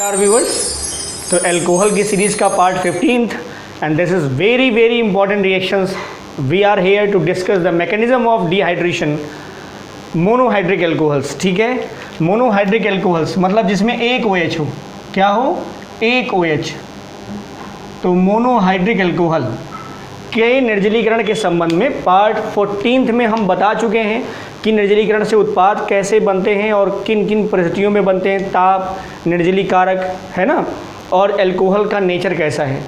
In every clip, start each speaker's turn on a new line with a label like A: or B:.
A: नमस्कार व्यूवर्स, तो अल्कोहल की सीरीज़ का part 15th and this is very very important reactions. We are here to discuss the mechanism of dehydration monohydric alcohols. ठीक है, monohydric alcohols मतलब जिसमें एक OH हो. क्या हो? एक OH. तो मोनोहाइड्रिक अल्कोहल के निर्जलीकरण के संबंध में पार्ट 14th में हम बता चुके हैं कि निर्जलीकरण से उत्पाद कैसे बनते हैं और किन किन परिस्थितियों में बनते हैं, ताप, निर्जली कारक, है ना, और अल्कोहल का नेचर कैसा है.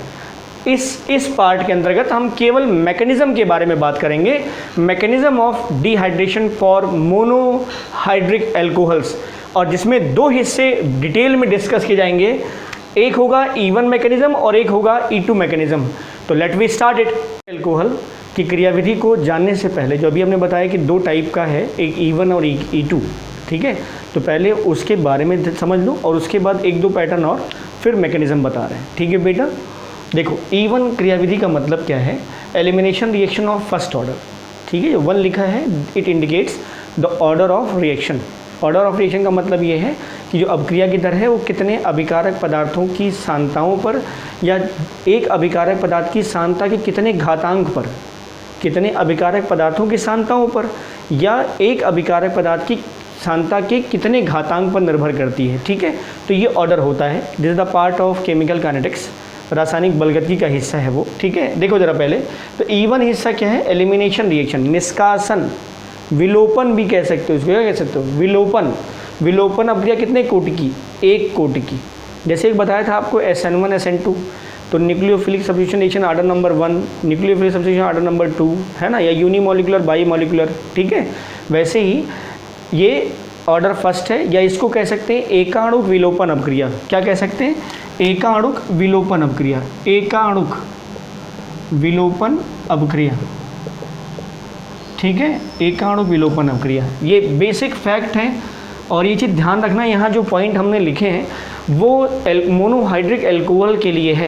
A: इस पार्ट के अंतर्गत हम केवल मैकेनिज्म के बारे में बात करेंगे, mechanism of dehydration for monohydric alcohols, और जिसमें दो हिस्से डिटेल में डिस्कस किए जाएंगे. एक होगा E1 मैकेनिज्म और एक होगा E2 मैकेनिज्म. तो let we start it. Alcohol की क्रियाविधि को जानने से पहले जो अभी हमने बताया कि दो टाइप का है, एक E1 और E2. ठीक है, तो पहले उसके बारे में समझ लो और उसके बाद एक दो पैटर्न और फिर मैकेनिज्म बता रहे हैं. ठीक है बेटा, देखो E1 क्रियाविधि का मतलब क्या है? Elimination reaction of first order. ठीक है, जो 1 लिखा है it indicates the order of reaction. Order of reaction का मतलब ये है कि जो अभिक्रिया की दर है वो कितने अभिकारक पदार्थों की सांद्रताओं पर, या एक अभिकारक पदार्थ की सांद्रता के कितने घातांक पर, कितने अभिकारक पदार्थों की सांद्रताओं पर, या एक अभिकारक पदार्थ की सांद्रता के कितने घातांक पर निर्भर करती है. ठीक है, तो ये ऑर्डर होता है. This is the part of chemical kinetics, रासायनिक बलगति का हिस्सा है वो. ठीक है, देखो जरा पहले तो E1 हिस्सा क्या है? एलिमिनेशन रिएक्शन, निष्कासन, विलोपन भी कह सकते हो इसको. क्या कह सकते हो? विलोपन. विलोपन अभिक्रिया कितने कोटि की? एक कोटि की. जैसे एक बताया था आपको SN1 SN2, तो nucleophilic substitution reaction order number 1, nucleophilic substitution order number 2, है ना, या यूनिमोलिकुलर बाईमोलिकुलर. ठीक है, वैसे ही ये ऑर्डर फर्स्ट है, या इसको कह सकते हैं एकाणुक विलोपन अभिक्रिया. क्या कह सकते हैं? एकाणुक विलोपन अभिक्रिया. एकाणुक विलोपन अभिक्रिया. ठीक है, एकाणुक विलोपन अभिक्रिया. ये बेसिक फैक्ट है और ये चीज़ ध्यान रखना, यहाँ जो पॉइंट हमने लिखे हैं वो मोनोहाइड्रिक अल्कोहल के लिए है.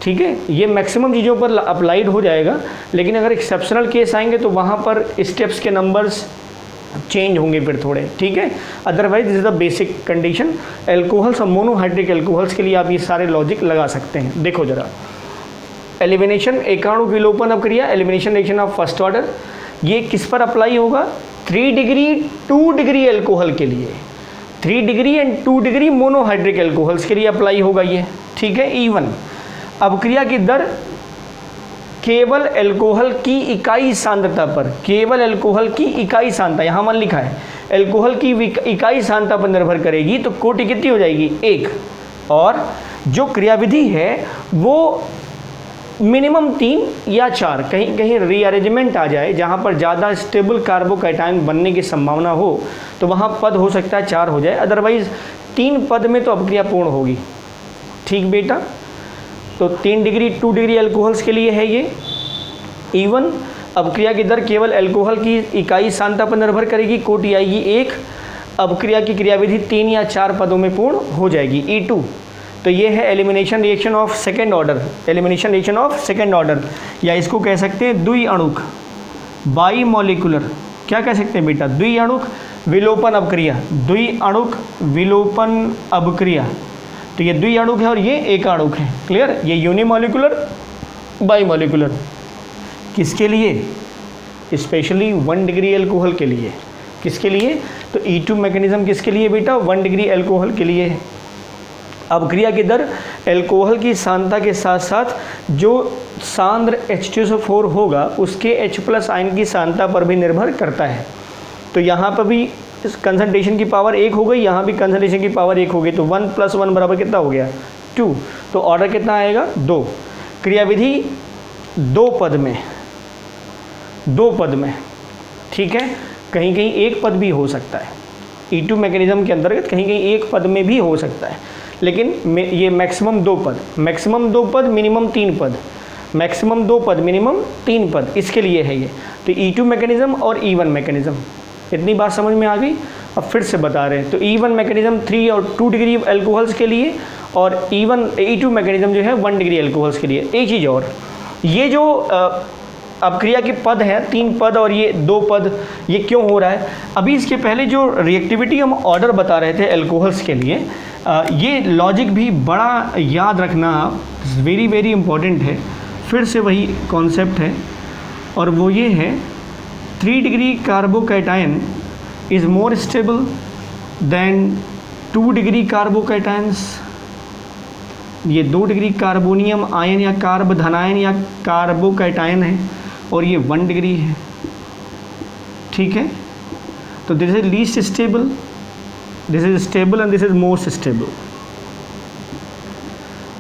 A: ठीक है, ये मैक्सिमम चीज़ों पर अप्लाइड हो जाएगा, लेकिन अगर एक्सेप्शनल केस आएंगे तो वहाँ पर स्टेप्स के नंबर्स चेंज होंगे फिर थोड़े. ठीक है, otherwise this is the basic condition. Alcohols और मोनोहाइड्रिक अल्कोहल्स के लिए आप ये सारे लॉजिक लगा सकते हैं. देखो जरा, एलिमिनेशन एकाणुक विलोपन अभिक्रिया, elimination reaction of first order, ये किस पर अप्लाई होगा? 3 डिग्री 2 डिग्री अल्कोहल के लिए, 3 degree and 2 degree monohydric alcohols के लिए अप्लाई होगा ये. ठीक है, E1 अभिक्रिया की दर केवल अल्कोहल की इकाई सांद्रता पर, केवल अल्कोहल की इकाई सांद्रता, यहाँ 1 लिखा है, अल्कोहल की इकाई सांद्रता पर निर्भर करेगी. तो कोटि कितनी हो जाएगी? 1. और जो क्रियाविधि है वो मिनिमम 3 या 4, कहीं कहीं रीअरेंजमेंट आ जाए जहाँ पर ज़्यादा स्टेबल कार्बोकैटायन बनने की संभावना हो तो वहाँ पद हो सकता है 4 हो जाए, अदरवाइज 3 पद में तो अभिक्रिया पूर्ण होगी. ठीक बेटा, तो 3 डिग्री 2 डिग्री अल्कोहल्स के लिए है ये E1. अभिक्रिया की दर केवल अल्कोहल की इकाई सांद्रता पर निर्भर करेगी, कोटि आएगी 1. अभिक्रिया की क्रियाविधि 3 या 4 पदों में पूर्ण हो जाएगी. E2 तो ये है elimination reaction of second order, elimination reaction of second order, या इसको कह सकते हैं द्विअणुक बाईमोलिकुलर. क्या कह सकते हैं बेटा? द्विअणुक विलोपन अभिक्रिया. द्विअणुक विलोपन अभिक्रिया, तो ये द्विअणुक है और ये एकाणुक है. क्लियर? ये यूनिमोलिकुलर बाईमोलिकुलर. किसके लिए? स्पेशली 1 डिग्री अल्कोहल के लिए. किसके लिए? तो E2 मैकेनिज्म किसके लिए बेटा? 1 डिग्री अल्कोहल के लिए है. अभिक्रिया की दर अल्कोहल की सांद्रता के साथ साथ जो सांद्र H2SO4 होगा उसके H+ आयन की सांद्रता पर भी निर्भर करता है. तो यहाँ पर भी कंसंट्रेशन की पावर 1 हो गई, यहाँ भी कंसंट्रेशन की पावर 1 हो गई, तो 1 + 1 बराबर कितना हो गया? 2. तो ऑर्डर कितना आएगा? 2. क्रियाविधि 2 पद में, 2 पद में. ठीक है, कहीं कहीं 1 पद भी हो सकता है. E2 मैकेनिज्म के अंतर्गत कहीं कहीं 1 पद में भी हो सकता है, लेकिन ये मैक्सिमम 2 पद, मैक्सिमम 2 पद, मिनिमम 3 पद, मैक्सिमम 2 पद, मिनिमम 3 पद, इसके लिए है ये. तो E2 मैकेनिज्म और E1 मैकेनिज्म, इतनी बात समझ में आ गई. अब फिर से बता रहे हैं, तो E1 मैकेनिज्म 3 और 2 डिग्री अल्कोहल्स के लिए, और E2 मैकेनिज्म जो है 1 डिग्री अल्कोहल्स के लिए. एक चीज़ और, ये जो अपक्रिया के पद हैं, 3 पद और ये 2 पद, ये क्यों हो रहा है? अभी इसके पहले जो रिएक्टिविटी हम ऑर्डर बता रहे थे एल्कोहल्स के लिए, ये लॉजिक भी बड़ा याद रखना वेरी वेरी इम्पॉर्टेंट है। फिर से वही कॉन्सेप्ट है और वो ये है 3 degree carbocation is more stable then 2 degree carbocations. ये 2 डिग्री कार्बोनियम आयन या कार्ब धनायन या कार्बोकैटायन है और ये 1 डिग्री है, ठीक है। तो this is least stable, this is stable and this is most stable,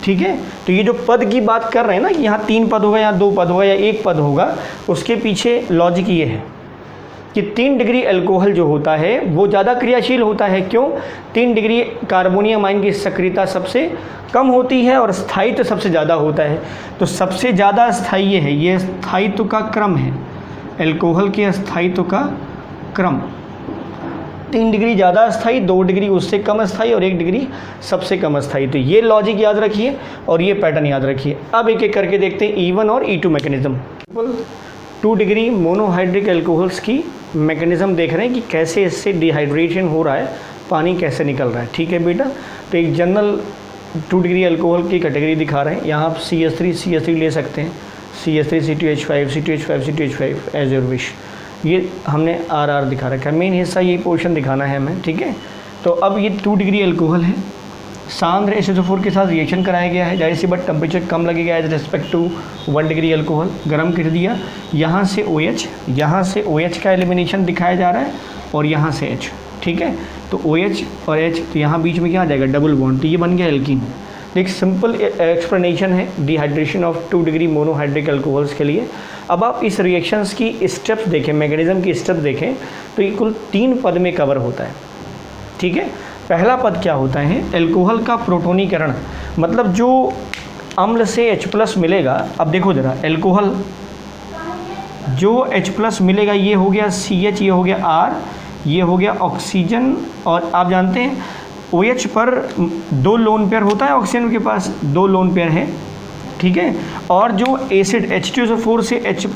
A: ठीक है। तो ये जो पद की बात कर रहे हैं ना कि यहाँ 3 पद होगा, यहाँ 2 पद होगा या 1 पद होगा, उसके पीछे लॉजिक ये है कि 3 डिग्री अल्कोहल जो होता है वो ज़्यादा क्रियाशील होता है। क्यों? 3 डिग्री कार्बोनियम आयन की सक्रियता सबसे कम होती है और स्थायित्व सबसे ज़्यादा होता है। तो सबसे ज़्यादा स्थायी है, ये स्थायित्व का क्रम है, अल्कोहल के स्थायित्व का क्रम। 3 डिग्री ज़्यादा स्थायी, 2 डिग्री उससे कम स्थायी और 1 डिग्री सबसे कम स्थायी। तो ये लॉजिक याद रखिए और ये पैटर्न याद रखिए। अब एक एक करके देखते हैं E1 और E2 mechanism. 2 degree monohydric alcohols की मैकेनिज्म देख रहे हैं कि कैसे इससे डिहाइड्रेशन हो रहा है, पानी कैसे निकल रहा है, ठीक है बेटा। तो एक जनरल 2 डिग्री अल्कोहल की कैटेगरी दिखा रहे हैं। यहाँ आप CH3 ले सकते हैं, CH3 C2H5 C2H5 C2H5 as your wish. ये हमने RR दिखा रखा है, मेन हिस्सा यही पोर्शन दिखाना है हमें, ठीक है। तो अब ये 2 डिग्री अल्कोहल है, सांद्र H2SO4 के साथ रिएक्शन कराया गया है, जाहिर सी बात टेम्परेचर कम लगेगा as respect to 1 degree alcohol. गर्म कर दिया, यहाँ से OH, यहाँ से OH का एलिमिनेशन दिखाया जा रहा है और यहाँ से H, ठीक है। तो OH और H, तो यहाँ बीच में क्या आ जाएगा? डबल बॉन्ड, तो ये बन गया एल्कीन। एक सिंपल एक्सप्लेनेशन है dehydration of 2 degree monohydric alcohols के लिए। अब आप इस रिएक्शंस की स्टेप्स देखें, मैकेनिज्म की स्टेप देखें, तो ये कुल 3 पद में कवर होता है, ठीक है। पहला पद क्या होता है? अल्कोहल का प्रोटोनीकरण, मतलब जो अम्ल से H+ मिलेगा। अब देखो जरा, अल्कोहल जो H+ मिलेगा, ये हो गया CH, ये हो गया R, ये हो गया ऑक्सीजन, और आप जानते हैं OH पर 2 लोन पेयर होता है, ऑक्सीजन के पास 2 लोन पेयर है, ठीक है। और जो एसिड H2SO4 से H+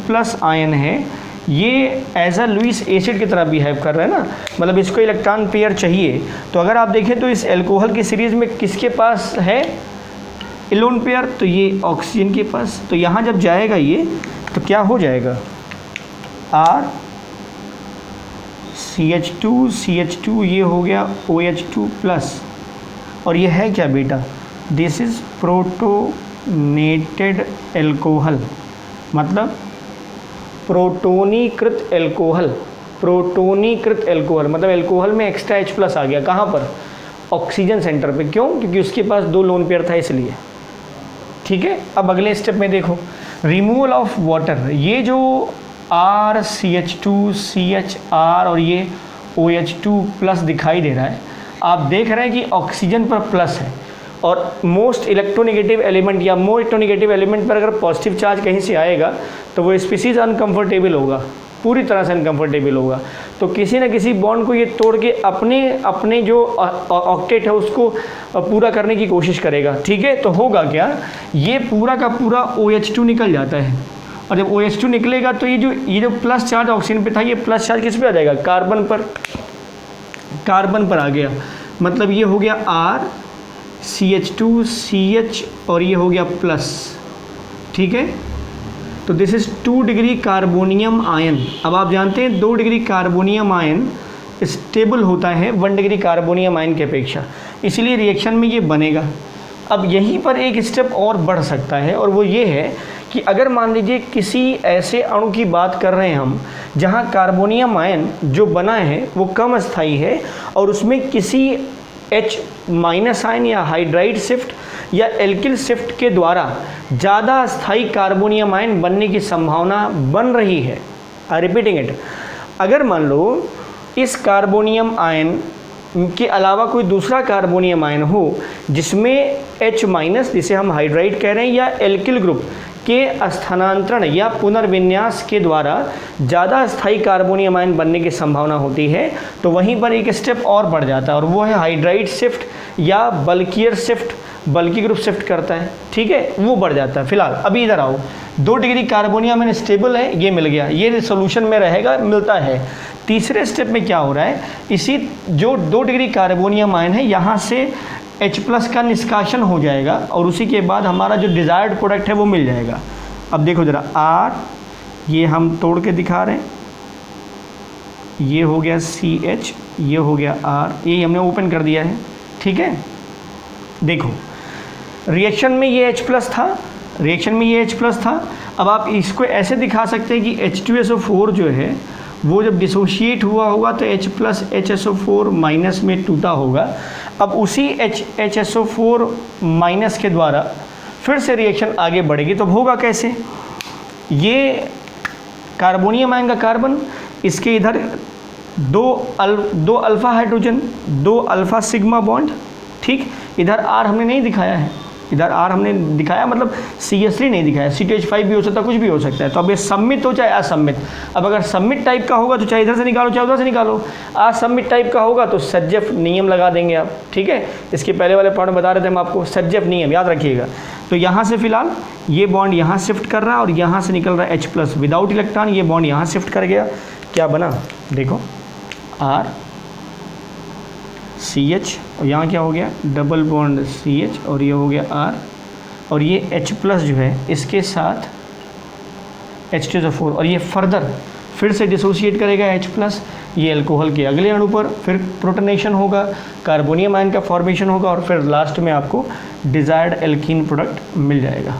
A: आयन है, ये एज अ लुईस एसिड की तरह बिहेव कर रहा है ना, मतलब इसको इलेक्ट्रॉन पेयर चाहिए। तो अगर आप देखें तो इस अल्कोहल की सीरीज़ में किसके पास है लोन पेयर? तो ये ऑक्सीजन के पास। तो यहाँ जब जाएगा ये, तो क्या हो जाएगा? R CH2, ये हो गया OH2+, और ये है क्या बेटा? दिस इज़ प्रोटोनेटेड एल्कोहल, मतलब प्रोटोनीकृत एल्कोहल। प्रोटोनीकृत एल्कोहल मतलब एल्कोहल में एक्स्ट्रा H+ आ गया, कहाँ पर? ऑक्सीजन सेंटर पे। क्यों? क्योंकि उसके पास 2 लोन पेयर था इसलिए, ठीक है। अब अगले स्टेप में देखो, रिमूवल ऑफ वाटर। ये जो R CH2 CHR और ये OH2+ दिखाई दे रहा है, आप देख रहे हैं कि ऑक्सीजन पर प्लस है और मोस्ट इलेक्ट्रोनेगेटिव एलिमेंट या मोर इलेक्ट्रोनेगेटिव एलिमेंट पर अगर पॉजिटिव चार्ज कहीं से आएगा तो वो स्पीसीज अनकंफर्टेबल होगा, पूरी तरह से अनकंफर्टेबल होगा। तो किसी न किसी बॉन्ड को ये तोड़ के अपने जो ऑक्टेट है उसको पूरा करने की कोशिश करेगा, ठीक है। तो होगा क्या? ये पूरा का पूरा OH2 निकल जाता है, और जब OH2 निकलेगा तो ये जो प्लस चार्ज ऑक्सीजन पे था, ये प्लस चार्ज किस पे आ जाएगा? कार्बन पर आ गया। मतलब ये हो गया R CH2 CH और ये हो गया प्लस, ठीक है। तो this is 2 degree carbonium ion. अब आप जानते हैं 2 डिग्री कार्बोनियम आयन स्टेबल होता है 1 डिग्री कार्बोनियम आयन की अपेक्षा, इसलिए रिएक्शन में ये बनेगा। अब यहीं पर एक स्टेप और बढ़ सकता है, और वो ये है कि अगर मान लीजिए किसी ऐसे अणु की बात कर रहे हैं हम जहाँ कार्बोनियम आयन जो बना है वो कम स्थायी है और उसमें किसी H- आयन या हाइड्राइड शिफ्ट या एल्किल शिफ्ट के द्वारा ज़्यादा स्थायी कार्बोनियम आयन बनने की संभावना बन रही है। आई रिपीटिंग इट, अगर मान लो इस कार्बोनियम आयन के अलावा कोई दूसरा कार्बोनियम आयन हो जिसमें H- जिसे हम हाइड्राइड कह रहे हैं या एल्किल ग्रुप के स्थानांतरण या पुनर्विन्यास के द्वारा ज़्यादा स्थायी कार्बोनियम आयन बनने की संभावना होती है, तो वहीं पर एक स्टेप और बढ़ जाता है और वो है हाइड्राइड शिफ्ट या बल्कियर शिफ्ट बल्कि ग्रुप शिफ्ट करता है, ठीक है, वो बढ़ जाता है। फिलहाल अभी इधर आओ, 2 डिग्री कार्बोनियम में स्टेबल है, ये मिल गया, ये सोल्यूशन में रहेगा, मिलता है। तीसरे स्टेप में क्या हो रहा है, इसी जो 2 डिग्री कार्बोनियम आयन है यहाँ से H+ का निष्कासन हो जाएगा और उसी के बाद हमारा जो डिज़ायर्ड प्रोडक्ट है वो मिल जाएगा। अब देखो ज़रा, R ये हम तोड़ के दिखा रहे हैं, ये हो गया CH, ये हो गया R, ये हमने ओपन कर दिया है, ठीक है। देखो रिएक्शन में ये H+ था, रिएक्शन में ये H+ था। अब आप इसको ऐसे दिखा सकते हैं कि H2SO4 जो है वो जब डिसोशिएट हुआ होगा तो H+ HSO4 माइनस में टूटा होगा। अब उसी HSO4 माइनस के द्वारा फिर से रिएक्शन आगे बढ़ेगी। तो होगा कैसे, ये कार्बोनियम आयन का कार्बन, इसके इधर 2 alpha hydrogen, 2 alpha sigma bond, ठीक। इधर R हमने नहीं दिखाया है, इधर R हमने दिखाया मतलब CH3 नहीं दिखाया, CH5 भी हो सकता है, कुछ भी हो सकता है। तो अब ये सम्मित हो चाहे असम्मित, अब अगर सम्मित टाइप का होगा तो चाहे इधर से निकालो चाहे उधर से निकालो, असम्मित टाइप का होगा तो सज्जफ नियम लगा देंगे आप, ठीक है। इसके पहले वाले पार्ट में बता रहे थे हम आपको, सज्जफ नियम याद रखिएगा। तो यहाँ से फिलहाल ये बॉन्ड यहाँ शिफ्ट कर रहा है और यहाँ से निकल रहा है H+ विदाउट इलेक्ट्रॉन, ये बॉन्ड यहाँ शिफ्ट कर गया, क्या बना देखो, R CH और यहाँ क्या हो गया, डबल बॉन्ड CH और ये हो गया R, और ये H+ जो है इसके साथ H2SO4 और ये फर्दर फिर से डिसोशिएट करेगा H+, ये अल्कोहल के अगले अणु पर फिर प्रोटोनेशन होगा, कार्बोनियम आयन का फॉर्मेशन होगा और फिर लास्ट में आपको डिज़ायर्ड एल्कीन प्रोडक्ट मिल जाएगा।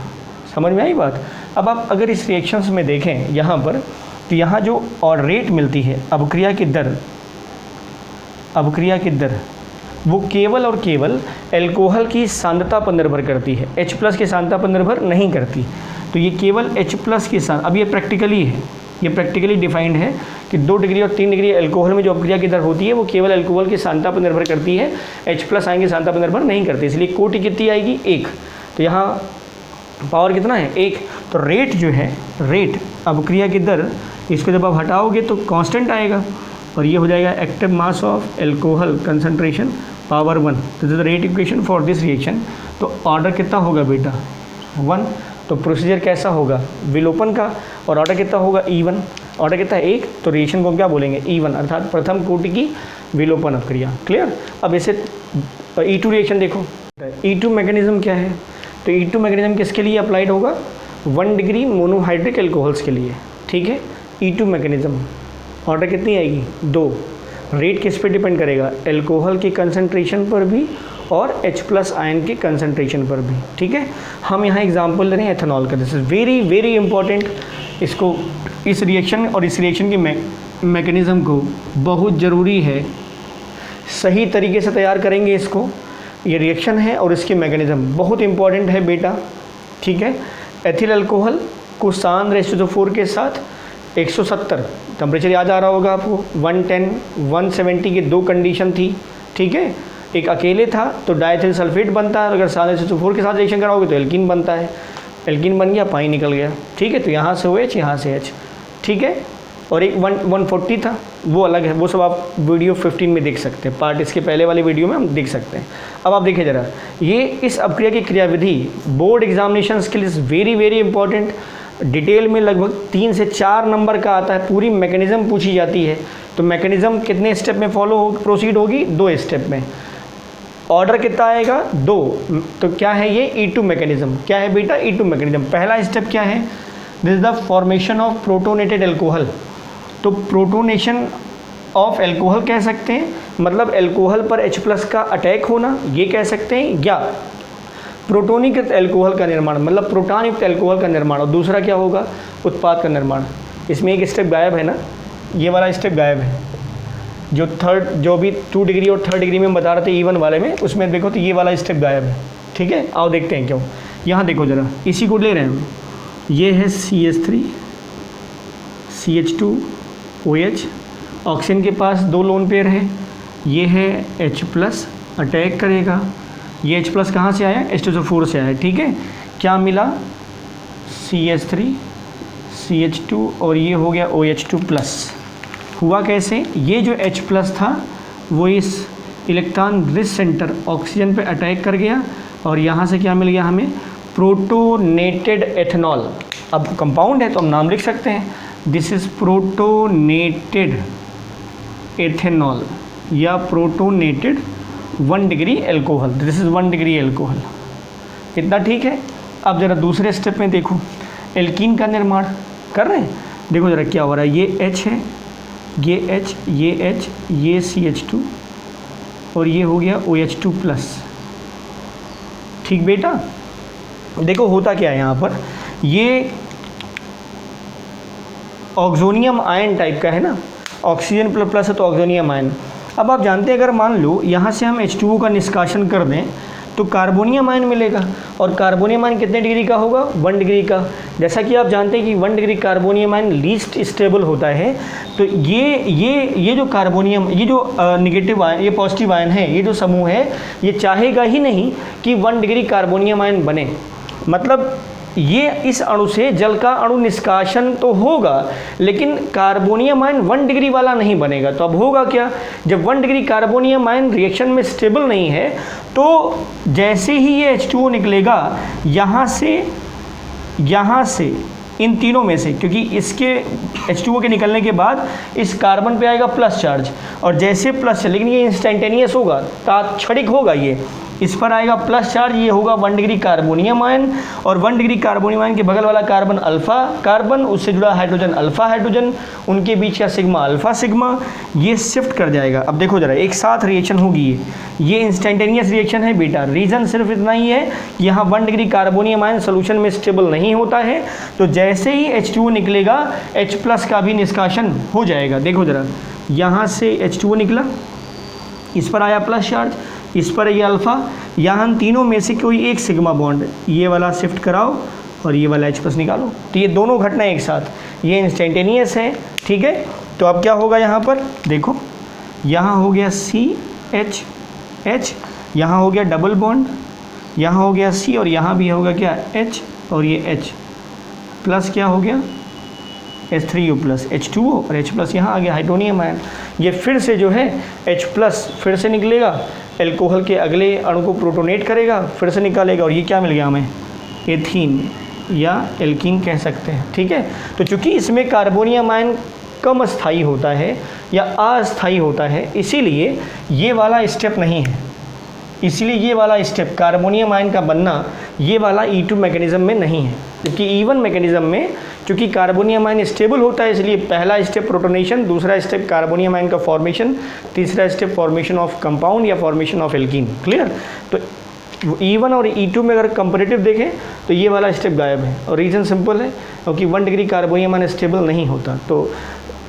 A: समझ में आई बात। अब आप अगर इस रिएक्शंस में देखें यहाँ पर, तो यहाँ जो और रेट मिलती है अभिक्रिया की दर, अभिक्रिया की दर वो केवल और केवल एल्कोहल की सांद्रता पर निर्भर करती है, H+ की सांद्रता पर निर्भर नहीं करती। तो ये केवल H+ की सांद्रता, अब ये प्रैक्टिकली है, ये प्रैक्टिकली डिफाइंड है कि 2 डिग्री और 3 डिग्री एल्कोहल में जो अभिक्रिया की दर होती है वो केवल एल्कोहल की सांद्रता पर निर्भर करती है, H+ आयन की सांद्रता पर निर्भर नहीं करती। इसलिए कोटि कितनी आएगी, 1। तो यहाँ पावर कितना है, 1। तो रेट जो है, रेट अभिक्रिया की दर, इसको जब आप हटाओगे तो कांस्टेंट आएगा और ये हो जाएगा active mass of alcohol concentration power 1। तो this is the rate equation for this reaction. तो ऑर्डर कितना होगा बेटा, 1। तो प्रोसीजर कैसा होगा, विलोपन का, और ऑर्डर कितना होगा, E1। ऑर्डर कितना है, 1। तो रिएक्शन को क्या बोलेंगे, E1, अर्थात प्रथम कोटि की विलोपन अभिक्रिया। क्लियर। अब इसे E2 रिएक्शन देखो, E2 मैकेनिज्म क्या है। तो E2 मैकेनिज्म किसके लिए अप्लाइड होगा, 1 डिग्री मोनोहाइड्रिक एल्कोहल्स के लिए, ठीक है। E2 मैकेनिज्म ऑर्डर कितनी आएगी, 2। रेट किस पे डिपेंड करेगा, एल्कोहल की कंसंट्रेशन पर भी और H+ आयन के कंसंट्रेशन पर भी, ठीक है। हम यहाँ एग्जांपल ले रहे हैं एथेनॉल का, this is very very important. इसको, इस रिएक्शन और इस रिएक्शन की मैकेनिज़्म को बहुत ज़रूरी है, सही तरीके से तैयार करेंगे इसको। ये रिएक्शन है और इसकी मैकेनिज़्म बहुत इंपॉर्टेंट है बेटा, ठीक है। एथिल अल्कोहल को सांद्र H2SO4 के साथ 170 टेम्परेचर याद आ रहा होगा आपको, 110 170 की 2 कंडीशन थी, ठीक है। एक अकेले था तो डाइथिल सल्फेट बनता है, अगर सांद्र H2SO4 के साथ रिएक्शन कराओगे तो एल्कीन बनता है, एल्कीन बन गया, पानी निकल गया, ठीक है। तो यहाँ से OH, यहाँ से H, ठीक है। और एक 140 था, वो अलग है, वो सब आप वीडियो 15 में देख सकते हैं, पार्ट इसके पहले वाले वीडियो में हम देख सकते हैं। अब आप देखिए ज़रा, ये इस अभिक्रिया की क्रियाविधि बोर्ड एग्जामिनेशंस के लिए वेरी वेरी इंपॉर्टेंट, डिटेल में लगभग 3 से 4 नंबर का आता है, पूरी मैकेनिज़्म पूछी जाती है। तो मैकेनिज़्म कितने स्टेप में प्रोसीड होगी, 2 स्टेप में। ऑर्डर कितना आएगा, 2। तो क्या है ये, E2 मैकेनिज़्म। क्या है बेटा, E2 मैकेनिज़्म। पहला स्टेप क्या है, this is the formation of protonated alcohol. तो प्रोटोनेशन ऑफ एल्कोहल कह सकते हैं, मतलब एल्कोहल पर H+ का अटैक होना, ये कह सकते हैं, या प्रोटोनीकृत एल्कोहल का निर्माण, मतलब प्रोटॉन युक्त एल्कोहल का निर्माण। और दूसरा क्या होगा, उत्पाद का निर्माण। इसमें एक स्टेप गायब है ना, ये वाला स्टेप गायब है, जो भी 2 डिग्री और 3rd डिग्री में बता रहे थे E1 वाले में, उसमें देखो तो ये वाला स्टेप गायब है, ठीक है। आओ देखते हैं क्यों। यहाँ देखो ज़रा, इसी को ले रहे हैं, ये है CH3 CH2 OH, ऑक्सीजन के पास 2 लोन पेयर है, ये है H+ अटैक करेगा, ये H+ कहाँ से आया, H2SO4 से आया, ठीक है। क्या मिला, CH3 CH2 और ये हो गया OH2+। हुआ कैसे, ये जो H+ था वो इस इलेक्ट्रॉन रिच सेंटर ऑक्सीजन पे अटैक कर गया और यहाँ से क्या मिल गया हमें, प्रोटोनेटेड एथेनॉल। अब कंपाउंड है तो हम नाम लिख सकते हैं, दिस इज प्रोटोनेटेड एथेनॉल या protonated 1 degree alcohol, this is 1 degree alcohol. इतना ठीक है। अब ज़रा दूसरे स्टेप में देखो, एल्कीन का निर्माण कर रहे हैं। देखो ज़रा क्या हो रहा है, ये H है, ये H, ये H, ये CH2 और ये हो गया OH2+। ठीक बेटा, देखो होता क्या है यहाँ पर, ये ऑक्सोनियम आयन टाइप का है ना, ऑक्सीजन प्लस है तो ऑक्सोनियम आयन। अब आप जानते हैं अगर मान लो यहाँ से हम H2O का निष्कासन कर दें तो कार्बोनियम आयन मिलेगा, और कार्बोनियम आयन कितने डिग्री का होगा, 1 डिग्री का। जैसा कि आप जानते हैं कि 1 degree carbonium ion least stable होता है, तो ये जो कार्बोनियम, ये जो निगेटिव आयन, ये पॉजिटिव आयन है, ये जो समूह है, ये चाहेगा ही नहीं कि 1 डिग्री कार्बोनियम आयन बने। मतलब ये इस अणु से जल का अणु निष्कासन तो होगा, लेकिन कार्बोनियम आयन 1 डिग्री वाला नहीं बनेगा। तो अब होगा क्या, जब 1 डिग्री कार्बोनियम आयन रिएक्शन में स्टेबल नहीं है, तो जैसे ही ये H2O निकलेगा यहाँ से इन तीनों में से, क्योंकि इसके H2O के निकलने के बाद इस कार्बन पे आएगा प्लस चार्ज, और जैसे प्लस, लेकिन ये इंस्टेंटेनियस होगा, तात्क्षणिक होगा, ये इस पर आएगा प्लस चार्ज, ये होगा 1 डिग्री कार्बोनियम आयन, और 1 डिग्री कार्बोनियम आयन के बगल वाला कार्बन अल्फा कार्बन, उससे जुड़ा हाइड्रोजन अल्फा हाइड्रोजन, उनके बीच का सिग्मा अल्फा सिग्मा, ये शिफ्ट कर जाएगा। अब देखो जरा, एक साथ रिएक्शन होगी, ये इंस्टेंटेनियस रिएक्शन है बेटा। रीज़न सिर्फ इतना ही है कि यहाँ 1 डिग्री कार्बोनियम आयन सोल्यूशन में स्टेबल नहीं होता है, तो जैसे ही H2O निकलेगा H+ का भी निष्कासन हो जाएगा। देखो जरा, यहाँ से H2O निकला, इस पर आया प्लस चार्ज, इस पर ये अल्फ़ा, यहाँ तीनों में से कोई एक सिग्मा बॉन्ड, ये वाला शिफ्ट कराओ और ये वाला H+ निकालो, तो ये दोनों घटना एक साथ, ये इंस्टेंटेनियस है। ठीक है, तो अब क्या होगा यहाँ पर, देखो यहाँ हो गया CH, यहाँ हो गया डबल बॉन्ड, यहाँ हो गया C, और यहाँ भी होगा क्या H, और ये H प्लस क्या हो गया H3O प्लस H2O, और H+ यहाँ आ गया हाइड्रोनियम आयन। ये फिर से जो है H+ फिर से निकलेगा, एल्कोहल के अगले अणु को प्रोटोनेट करेगा, फिर से निकालेगा, और ये क्या मिल गया हमें, एथीन या एल्कीन कह सकते हैं। ठीक है, तो चूंकि इसमें कार्बोनियम आयन कम स्थायी होता है या अस्थायी होता है, इसीलिए ये वाला स्टेप नहीं है, इसीलिए ये वाला स्टेप कार्बोनियम आयन का बनना ये वाला E2 मैकेनिज़्म में नहीं है। जबकि E1 मैकेनिज़्म में चूँकि कार्बोनियम आयन स्टेबल होता है, इसलिए पहला स्टेप प्रोटोनेशन, दूसरा स्टेप कार्बोनियम आयन का फॉर्मेशन, तीसरा स्टेप फॉर्मेशन ऑफ कंपाउंड या फॉर्मेशन ऑफ एल्कीन। क्लियर, तो E1 और E2 में अगर कंपेरेटिव देखें तो ये वाला स्टेप गायब है, और रीज़न सिंपल है, क्योंकि 1 डिग्री कार्बोनियम आयन स्टेबल नहीं होता, तो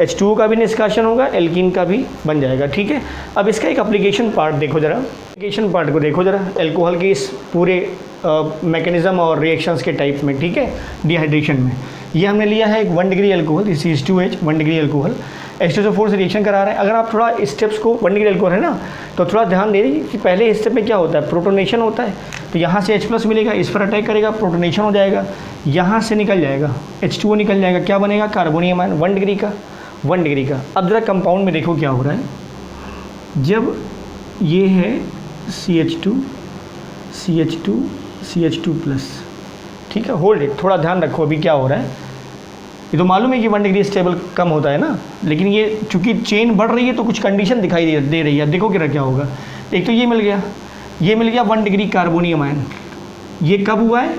A: H2O का भी निष्कासन होगा, एल्कीन का भी बन जाएगा। ठीक है, अब इसका एक एप्लीकेशन पार्ट देखो जरा, एप्लीकेशन पार्ट को देखो जरा, एल्कोहल के इस पूरे मैकेनिज़्म और रिएक्शंस के टाइप में। ठीक है, डिहाइड्रेशन में ये हमने लिया है एक 1 degree alcohol, this is H2H 1 degree alcohol, H2SO4 से रिएक्शन करा रहे हैं। अगर आप थोड़ा स्टेप्स को, 1 डिग्री एल्कोहल है ना, तो थोड़ा ध्यान दे दीजिए कि पहले स्टेप में क्या होता है, प्रोटोनेशन होता है, तो यहाँ से H+ मिलेगा, इस पर अटैक करेगा, प्रोटोनेशन हो जाएगा, यहाँ से निकल जाएगा H2O निकल जाएगा, क्या बनेगा, कार्बोनियम आयन 1 डिग्री का, 1 डिग्री का। अब जरा कंपाउंड में देखो क्या हो रहा है, जब ये है CH2 ठीक है, होल्ड इट, थोड़ा ध्यान रखो अभी क्या हो रहा है। ये तो मालूम है कि 1 डिग्री स्टेबल कम होता है ना, लेकिन ये चूंकि चेन बढ़ रही है तो कुछ कंडीशन दिखाई दे रही है। देखो क्या होगा, एक तो ये मिल गया 1 डिग्री कार्बोनियम आयन। ये कब हुआ है,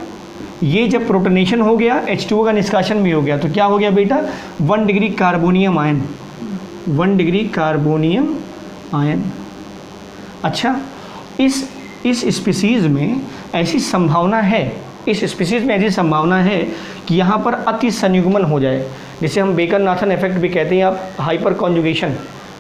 A: ये जब प्रोटोनेशन हो गया, H2O का निष्कासन भी हो गया, तो क्या हो गया बेटा, 1 degree carbonium ion, 1 degree carbonium ion. अच्छा, इस स्पीसीज़ में ऐसी संभावना है, इस स्पीसीज़ में ऐसी संभावना है कि यहाँ पर अति संयुग्मन हो जाए, जिसे हम बेकर-नाथन इफेक्ट भी कहते हैं, आप हाइपर कॉन्जुगेशन,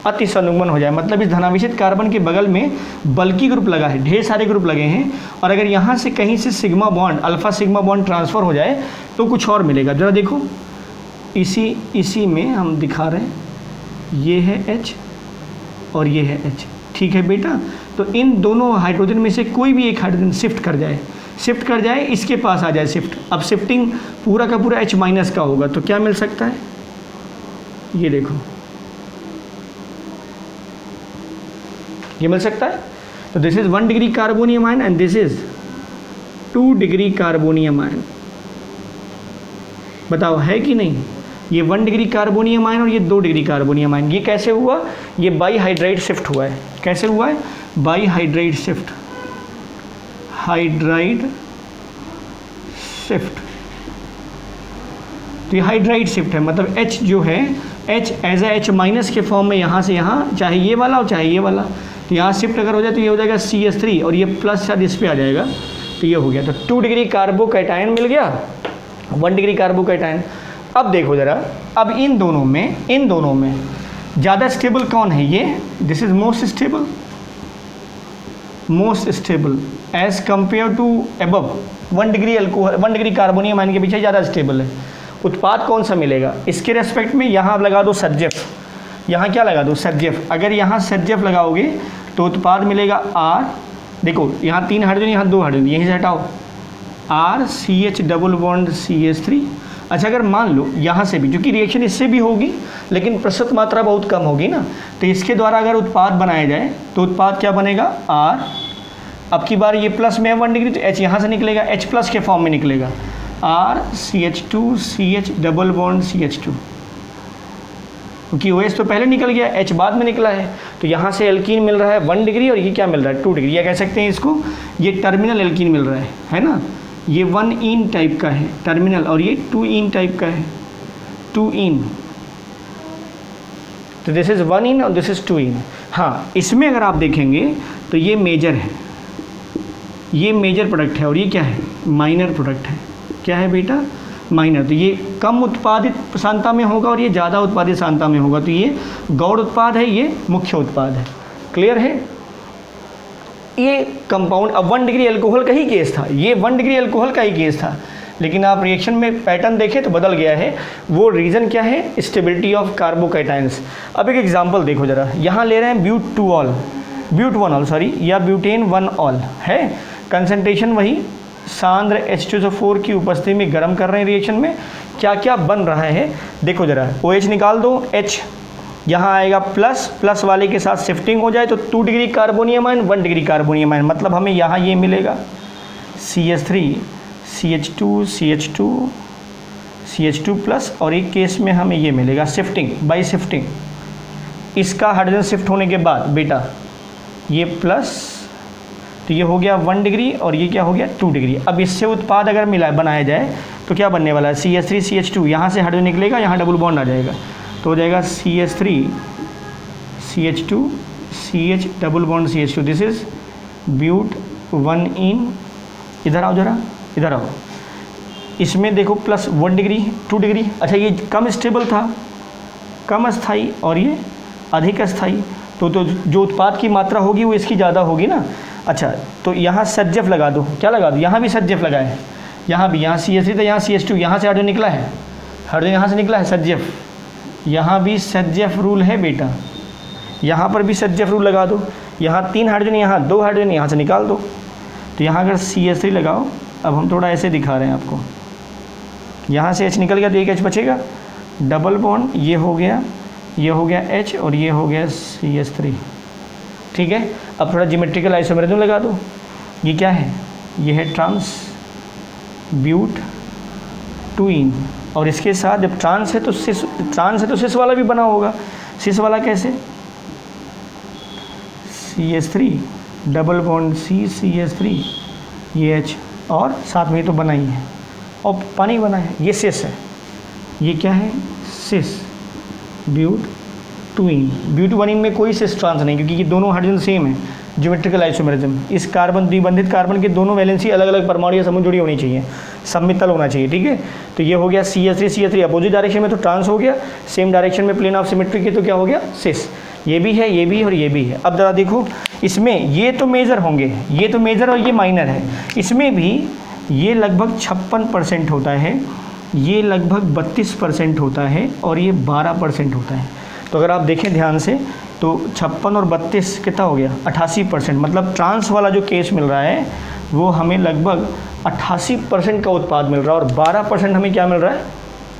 A: अति संयुग्मन हो जाए। मतलब इस धनावेशित कार्बन के बगल में बल्कि ग्रुप लगा है, ढेर सारे ग्रुप लगे हैं, और अगर यहाँ से कहीं से sigma bond, alpha sigma bond transfer हो जाए तो कुछ और मिलेगा। जरा देखो, इसी में हम दिखा रहे हैं, ये है H और ये है H। ठीक है बेटा, तो इन दोनों हाइड्रोजन में से कोई भी एक हाइड्रोजन शिफ्ट कर जाए, इसके पास आ जाए शिफ्ट। अब शिफ्टिंग पूरा का पूरा H- का होगा, तो क्या मिल सकता है, ये देखो ये मिल सकता है। तो this is 1 degree carbonium ion and this is 2 degree carbonium ion. बताओ है कि नहीं? ये 1 डिग्री कार्बोनियम आयन और ये 2 डिग्री कार्बोनियम आयन। ये कैसे हुआ? ये बाईहाइड्राइड शिफ्ट हुआ है। कैसे हुआ है? बाईहाइड्राइड शिफ्ट, हाइड्राइड शिफ्ट। तो ये हाइड्राइड शिफ्ट है, मतलब H जो है, H as a H minus के फॉर्म में यहाँ से यहाँ, चाहे ये वाला और चाहे ये वाला, तो यहाँ शिफ्ट अगर हो जाए तो ये हो जाएगा CH3 और ये प्लस शायद इस पे आ जाएगा, तो ये हो गया। तो 2 डिग्री कार्बोकैटायन मिल गया, 1 डिग्री कार्बोकैटायन। अब देखो ज़रा, अब इन दोनों में ज़्यादा स्टेबल कौन है? ये this is most stable as compare to above. 1 degree alcohol, 1 degree carbonium ion के पीछे ज़्यादा स्टेबल है। उत्पाद कौन सा मिलेगा इसके रेस्पेक्ट में? यहाँ आप लगा दो सज्जफ, यहाँ क्या लगा दो? सज्जफ। अगर यहाँ सज्जफ लगाओगे तो उत्पाद मिलेगा R। देखो यहाँ 3 हाइड्रोजन, यहाँ 2 हाइड्रोजन, यहीं से हटाओ, RCH डबल बॉन्ड CH3। अच्छा, अगर मान लो यहाँ से भी, क्योंकि रिएक्शन इससे भी होगी लेकिन प्रतिशत मात्रा बहुत कम होगी ना, तो इसके द्वारा अगर उत्पाद बनाया जाए तो उत्पाद क्या बनेगा? R। अब की बार ये प्लस में है 1 डिग्री, तो H यहाँ से निकलेगा, H प्लस के फॉर्म में निकलेगा, RCH2 CH double bond CH2, क्योंकि OH तो पहले निकल गया, H बाद में निकला है। तो यहाँ से एल्कीन मिल रहा है 1 डिग्री और ये क्या मिल रहा है? 2 डिग्री। या कह सकते हैं इसको, ये टर्मिनल एल्कीन मिल रहा है ना? ये 1 इन टाइप का है टर्मिनल, और ये 2 इन टाइप का है, 2 इन। तो दिस इज़ 1 इन और दिस इज़ 2 इन। हाँ, इसमें अगर आप देखेंगे तो ये मेजर है, ये मेजर प्रोडक्ट है और ये क्या है? माइनर प्रोडक्ट है। क्या है बेटा? माइनर। तो ये कम उत्पादित सांद्रता में होगा और ये ज़्यादा उत्पादित सांद्रता में होगा। तो ये गौण उत्पाद है, ये मुख्य उत्पाद है। क्लियर है? ये कंपाउंड, अब 1 डिग्री अल्कोहल का ही केस था, ये 1 डिग्री अल्कोहल का ही केस था, लेकिन आप रिएक्शन में पैटर्न देखें तो बदल गया है। वो रीज़न क्या है? Stability of carbocations. अब एक एग्जांपल देखो ज़रा, यहाँ ले रहे हैं ब्यूट1 ऑल या ब्यूटेन 1 ऑल है, कंसंट्रेशन वही, सांद्र H2SO4 की उपस्थिति में गर्म कर रहे हैं रिएक्शन में। क्या क्या बन रहा है देखो ज़रा, OH निकाल दो, H यहाँ आएगा प्लस वाले के साथ शिफ्टिंग हो जाए तो 2 degree carbonium ion, 1 degree carbonium ion, मतलब हमें यहाँ ये मिलेगा CH3 CH2 प्लस, और एक केस में हमें ये मिलेगा शिफ्टिंग बाई शिफ्टिंग। इसका हाइड्रोजन शिफ्ट होने के बाद बेटा ये प्लस, तो ये हो गया 1 डिग्री और ये क्या हो गया? 2 डिग्री। अब इससे उत्पाद अगर बनाया जाए तो क्या बनने वाला है? CH3 CH2, यहाँ से हाइड्रोजन निकलेगा, यहाँ डबल बॉन्ड आ जाएगा, तो हो जाएगा CH3 CH2 CH double bond CH2। This is but 1 ene. इधर आओ ज़रा, इधर आओ। इसमें देखो प्लस 1 डिग्री 2 डिग्री। अच्छा, ये कम स्टेबल था, कम अस्थाई, और ये अधिक अस्थाई, तो जो उत्पाद की मात्रा होगी वो इसकी ज़्यादा होगी ना। अच्छा, तो यहाँ सज्जफ लगा दो। क्या लगा दो? यहाँ भी सज्जफ लगा है, यहाँ भी, यहाँ CH3 था, यहाँ CH2, यहाँ से हाइड्रोजन निकला है, हाइड्रोजन यहाँ से निकला है, सज्जफ। यहाँ भी सज्जफ रूल है बेटा, यहाँ पर भी सज्जफ रूल लगा दो। यहाँ 3 हाइड्रोजन, यहाँ 2 हाइड्रोजन, यहाँ से निकाल दो। तो यहाँ अगर CH3 लगाओ, अब हम थोड़ा ऐसे दिखा रहे हैं आपको, यहाँ से H निकल गया तो एक H बचेगा, डबल बॉन्ड, ये हो गया H और ये हो गया CH3। ठीक है, अब थोड़ा ज्योमेट्रिकल आइसोमेरिज्म लगा दो। ये क्या है? ये है ट्रांस ब्यूट 2 इन, और इसके साथ जब ट्रांस है तो सिस वाला भी बना होगा। सिस वाला कैसे? CH3 डबल बॉन्ड CH3, ये H, और साथ में तो बना ही है और पानी बना है, ये सिस है। ये क्या है? सिस ब्यूट 2 इन। ब्यूट 1 इन में कोई सिस ट्रांस नहीं, क्योंकि ये दोनों हाइड्रोजन सेम है, ज्योमेट्रिकल आइसोमेरिज्म। इस कार्बन द्विबंधित कार्बन के दोनों वैलेंसी अलग अलग परमाणु या समूह जुड़ी होनी चाहिए, सममितल होना चाहिए। ठीक है, तो ये हो गया CH3 अपोजिट डायरेक्शन में तो ट्रांस हो गया, सेम डायरेक्शन में प्लेन ऑफ सिमेट्री के तो क्या हो गया? सिस। ये भी है, ये भी और ये भी है। अब ज़रा देखो, इसमें ये तो मेजर होंगे, ये तो मेजर और ये माइनर है। इसमें भी ये लगभग 56% होता है, ये लगभग 32% होता है, और ये 12% होता है। तो अगर आप देखें ध्यान से तो 56 और 32 कितना हो गया? 88%। मतलब ट्रांस वाला जो केस मिल रहा है वो हमें लगभग 88% का उत्पाद मिल रहा है, और 12% हमें क्या मिल रहा है?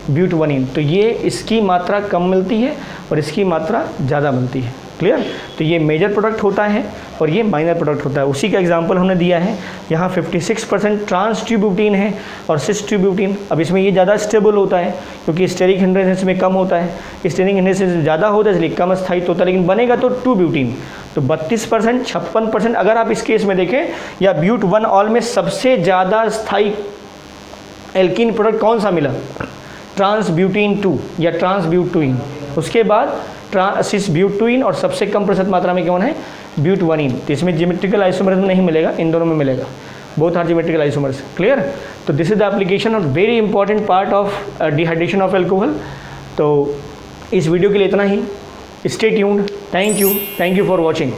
A: ब्यूट 1 इन। तो ये इसकी मात्रा कम मिलती है और इसकी मात्रा ज़्यादा मिलती है। क्लियर। तो ये मेजर प्रोडक्ट होता है और ये माइनर प्रोडक्ट होता है। उसी का एग्जांपल हमने दिया है, यहाँ 56% ट्रांस ट्यूब्यूटीन है और सिस ट्यूब्यूटीन। अब इसमें ये ज़्यादा स्टेबल होता है क्योंकि स्टेरिक हिंड्रेंस में कम होता है, स्टेरिक हिंड्रेंस ज़्यादा होता है इसलिए कम स्थायित्व होता है, लेकिन बनेगा तो 2-ब्यूटीन। तो 32%, 56%। अगर आप इस केस में देखें, या ब्यूट 1 ऑल में सबसे ज़्यादा स्थायी एल्कीन प्रोडक्ट कौन सा मिला? ट्रांस ब्यूटीन 2 या ट्रांस ब्यूटूइन। उसके बाद सिस ब्यूटूइन और सबसे कम प्रतिशत मात्रा में कौन है? ब्यूट 1इन। तो इसमें ज्योमेट्रिकल आइसोमर्स नहीं मिलेगा, इन दोनों में मिलेगा, both are geometrical isomers. Clear. तो this is the application of very important part of dehydration of alcohol. तो इस वीडियो के लिए इतना ही। Stay tuned. Thank you for watching.